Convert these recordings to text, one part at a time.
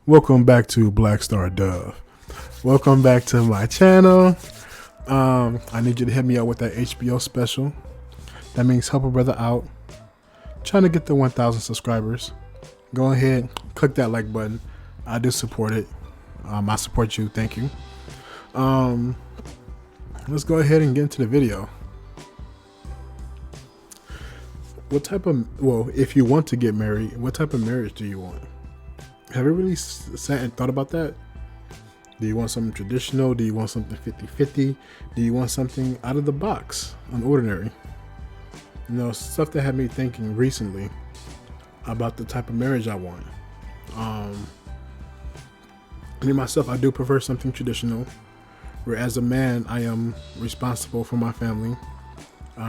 Welcome back to Black Star Dove. Welcome back to my channel. I need you to hit me out with that HBO special. That means help a brother out. Trying to get the 1,000 subscribers. Go ahead, click that like button. I do support it. I support you. Thank you. Let's go ahead and get into the video. If you want to get married, what type of marriage do you want? Have you really sat and thought about that? Do you want something traditional? Do you want something 50-50? Do you want something out of the box, unordinary? You know, stuff that had me thinking recently about the type of marriage I want. Me myself, I do prefer something traditional, where as a man, I am responsible for my family,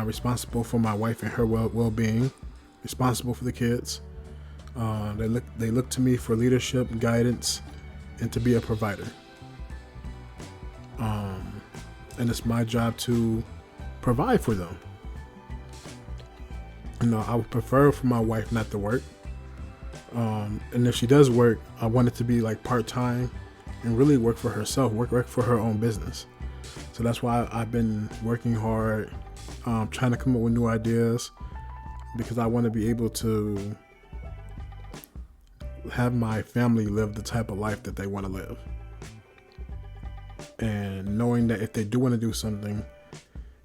responsible for my wife and her well-being, responsible for the kids. They look to me for leadership, guidance, and to be a provider. And it's my job to provide for them. You know, I would prefer for my wife not to work. And if she does work, I want it to be like part-time and really work for herself, work for her own business. So that's why I've been working hard, trying to come up with new ideas, because I want to be able to have my family live the type of life that they want to live. And knowing that if they do want to do something,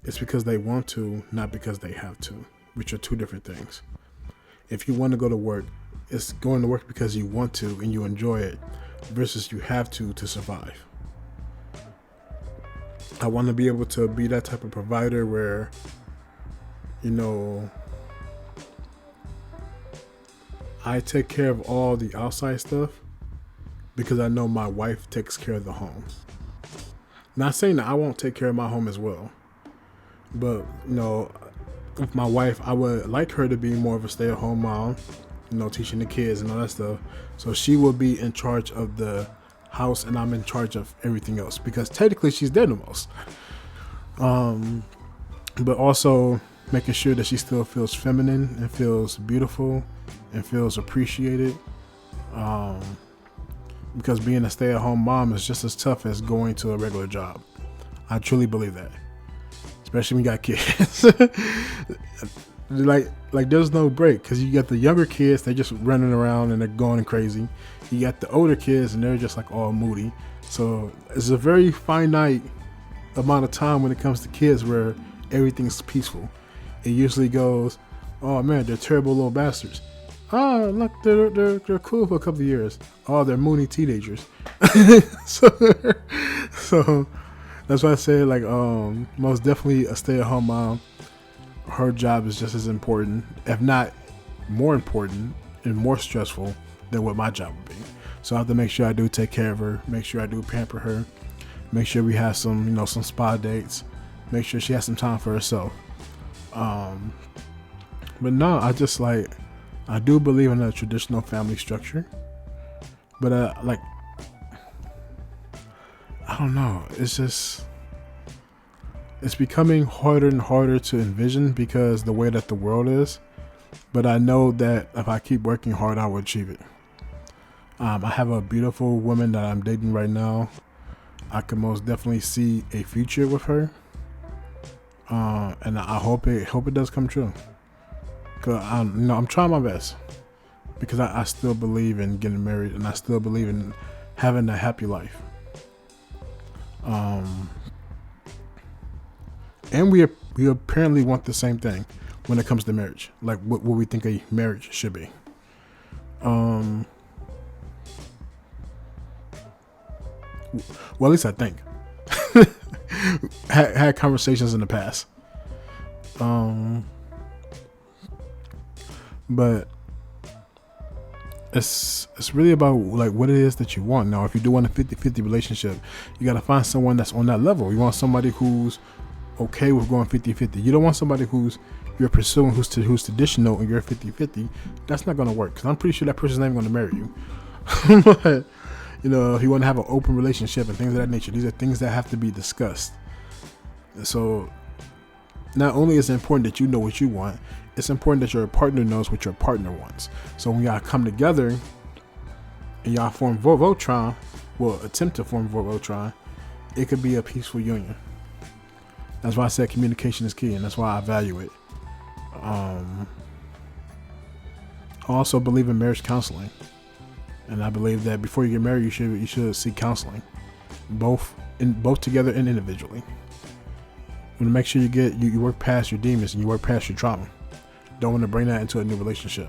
it's because they want to, not because they have to, which are two different things. If you want to go to work, it's going to work because you want to and you enjoy it, versus you have to survive. I want to be able to be that type of provider where, you know, I take care of all the outside stuff because I know my wife takes care of the home. Not saying that I won't take care of my home as well, but you know, with my wife, I would like her to be more of a stay-at-home mom, you know, teaching the kids and all that stuff. So she will be in charge of the house and I'm in charge of everything else, because technically she's there the most. But also making sure that she still feels feminine and feels beautiful and feels appreciated, because being a stay-at-home mom is just as tough as going to a regular job. I truly believe that, especially when you got kids. like there's no break, because you got the younger kids, they're just running around and they're going crazy. You got the older kids and they're just like all moody. So it's a very finite amount of time when it comes to kids where everything's peaceful. It usually goes, oh man, they're terrible little bastards. Oh, look, they're cool for a couple of years. Oh, they're moody teenagers. so that's why I say, like, most definitely a stay-at-home mom, her job is just as important, if not more important and more stressful than what my job would be. So I have to make sure I do take care of her, make sure I do pamper her, make sure we have some, you know, some spa dates, make sure she has some time for herself. But no, I do believe in a traditional family structure, but I don't know. It's becoming harder and harder to envision because the way that the world is. But I know that if I keep working hard, I will achieve it. I have a beautiful woman that I'm dating right now. I can most definitely see a future with her, and I hope it does come true. Cause I'm trying my best, because I still believe in getting married and I still believe in having a happy life. And we apparently want the same thing when it comes to marriage, like what we think a marriage should be. Well, at least I think. had conversations in the past. But it's really about like what it is that you want. Now, if you do want a 50-50 relationship, you got to find someone that's on that level. You want somebody who's okay with going 50-50. You don't want somebody you're pursuing who's traditional and you're 50-50. That's not going to work, because I'm pretty sure that person's not even going to marry you. But, you know, if you want to have an open relationship and things of that nature, these are things that have to be discussed. So not only is it important that you know what you want, it's important that your partner knows what your partner wants. So when y'all come together, and y'all form Voltron, well, attempt to form Voltron, it could be a peaceful union. That's why I said communication is key, and that's why I value it. I also believe in marriage counseling, and I believe that before you get married, you should seek counseling, both together and individually. You want to make sure you work past your demons and you work past your trauma. Don't want to bring that into a new relationship.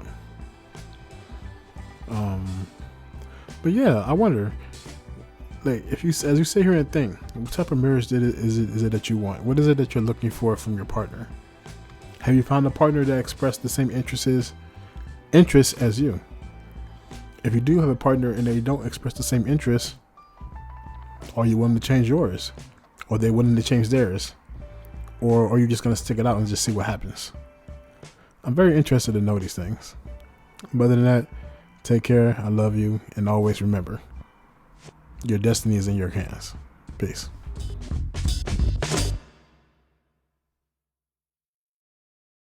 But yeah, I wonder, like, as you sit here and think, what type of marriage is it that you want? What is it that you're looking for from your partner? Have you found a partner that expressed the same interests as you? If you do have a partner and they don't express the same interests, are you willing to change yours? Or are they willing to change theirs? Or are you just going to stick it out and just see what happens? I'm very interested to know these things. But other than that, take care. I love you. And always remember, your destiny is in your hands. Peace.